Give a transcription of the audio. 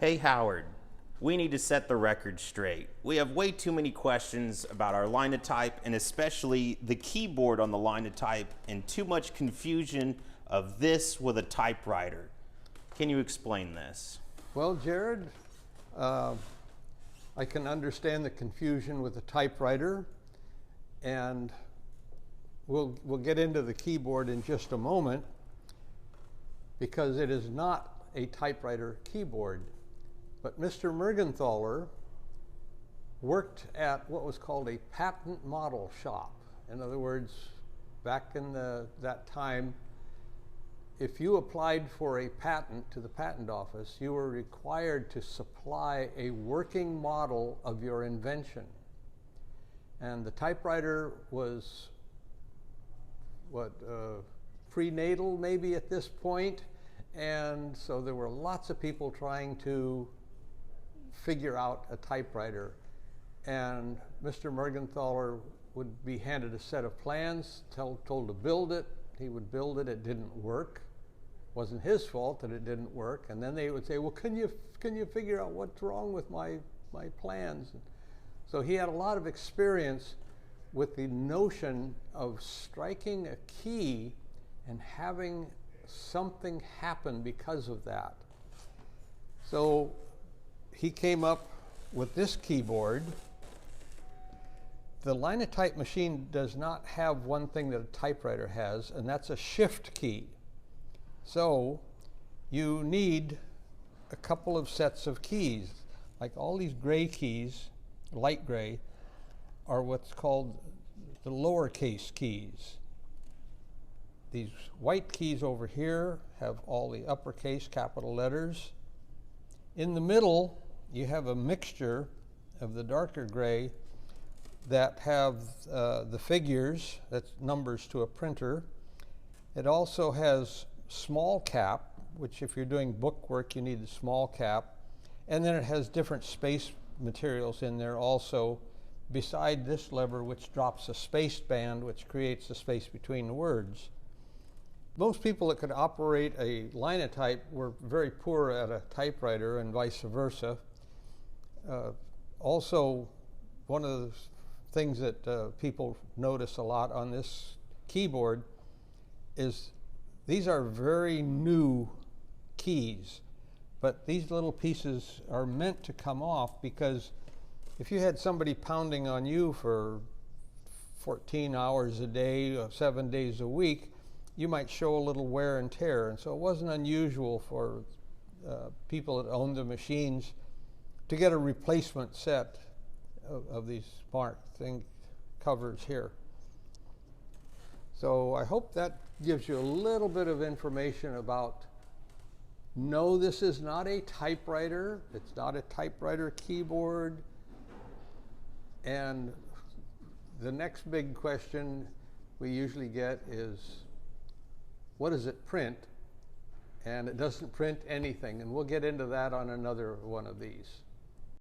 Hey Howard, we need to set the record straight. We have way too many questions about our Linotype and especially the keyboard on the Linotype and too much confusion of this with a typewriter. Can you explain this? Well, Jared, I can understand the confusion with the typewriter, and we'll get into the keyboard in just a moment because it is not a typewriter keyboard. But Mr. Mergenthaler worked at what was called a patent model shop. In other words, back in that time, if you applied for a patent to the patent office, you were required to supply a working model of your invention. And the typewriter was, prenatal maybe at this point. And so there were lots of people trying to figure out a typewriter. And Mr. Mergenthaler would be handed a set of plans, told to build it. He would build it. It didn't work. It wasn't his fault that it didn't work. And then they would say, well, can you figure out what's wrong with my plans? So he had a lot of experience with the notion of striking a key and having something happen because of that. So he came up with this keyboard. The Linotype machine does not have one thing that a typewriter has, and that's a shift key. So you need a couple of sets of keys. Like all these gray keys, light gray, are what's called the lowercase keys. These white keys over here have all the uppercase capital letters. In the middle, you have a mixture of the darker gray that have the figures, that's numbers to a printer. It also has small cap, which if you're doing book work, you need the small cap. And then it has different space materials in there also, beside this lever, which drops a space band, which creates the space between the words. Most people that could operate a Linotype were very poor at a typewriter and vice versa. Also, one of the things that people notice a lot on this keyboard is these are very new keys, but these little pieces are meant to come off because if you had somebody pounding on you for 14 hours a day, 7 days a week, you might show a little wear and tear. And so it wasn't unusual for people that owned the machines to get a replacement set of these smart covers here. So I hope that gives you a little bit of information about, no, this is not a typewriter. It's not a typewriter keyboard. And the next big question we usually get is, what does it print? And it doesn't print anything. And we'll get into that on another one of these.